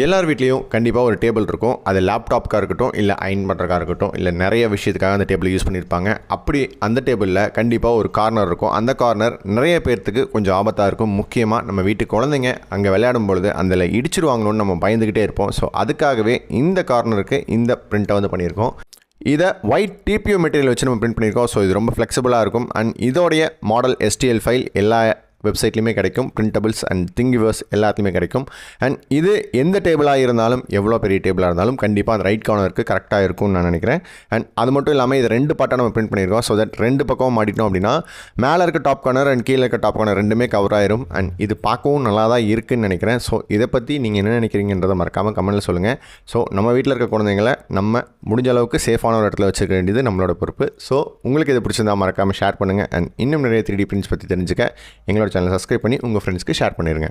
எல்லார் வீட்லேயும் கண்டிப்பாக ஒரு டேபிள் இருக்கும். அது லேப்டாப்க்காக இருக்கட்டும், இல்லை அயர்ன் பண்ணுறதுக்காக இருக்கட்டும், இல்லை நிறைய விஷயத்துக்காக அந்த டேபிள் யூஸ் பண்ணியிருப்பாங்க. அப்படி அந்த டேபிளில் கண்டிப்பாக ஒரு கார்னர் இருக்கும். அந்த கார்னர் நிறைய பேர்த்துக்கு கொஞ்சம் ஆபத்தாக இருக்கும். முக்கியமாக நம்ம வீட்டு குழந்தைங்க அங்கே விளையாடும் பொழுது அதில் இடிச்சிருவாங்களோன்னு நம்ம பயந்துக்கிட்டே இருப்போம். ஸோ அதுக்காகவே இந்த கார்னருக்கு இந்த பிரிண்ட்டை வந்து பண்ணியிருக்கோம். இதை ஒயிட் டிபியூ மெட்டீரியல் வச்சு நம்ம பிரிண்ட் பண்ணியிருக்கோம். ஸோ இது ரொம்ப ஃப்ளெக்சிபிளாக இருக்கும். அண்ட் இதோடைய மாடல் STL ஃபைல் எல்லா வெப்சைட்லையுமே கிடைக்கும். பிரிண்டபிள்ஸ் அண்ட் திங்கிவர்ஸ் எல்லாத்துலேயுமே கிடைக்கும். அண்ட் இது எந்த டேபிளாக இருந்தாலும், எவ்வளோ பெரிய டேபிளாக இருந்தாலும் கண்டிப்பாக அந்த ரைட் கார்னருக்கு கரெக்டாக இருக்கும்னு நான் நினைக்கிறேன். அண்ட் அது மட்டும் இல்லாமல் இது 2 பார்ட்டாக நம்ம பிரிண்ட் பண்ணியிருக்கோம். ஸோ தட் 2 பக்கமும் மாட்டிட்டோம் அப்படின்னா மேலே இருக்க டாப் கார்னர் அண்ட் கீழே இருக்க டாப் கார்னர் ரெண்டுமே கவர் ஆயிரும். அண்ட் இது பார்க்கவும் நல்லா தான் இருக்குதுன்னு நினைக்கிறேன். ஸோ இதை பற்றி நீங்கள் என்ன நினைக்கிறீங்கன்றதை மறக்காமல் கமெண்ட்டில் சொல்லுங்கள். ஸோ நம்ம வீட்டில் இருக்க குழந்தைங்களை நம்ம முடிஞ்ச அளவுக்கு சேஃபான ஒரு இடத்துல வச்சுக்க வேண்டியது நம்மளோட பொறுப்பு. ஸோ உங்களுக்கு இது பிடிச்சிருந்தா மறக்காமல் ஷேர் பண்ணுங்கள். அண்ட் இன்னும் நிறைய 3D பிரிண்ட்ஸ் பற்றி தெரிஞ்சுக்க எங்களோட சேனலை சப்ஸ்கிரைப் பண்ணி உங்கள் ஃப்ரெண்ட்ஸ்க்கு ஷேர் பண்ணிடுங்க.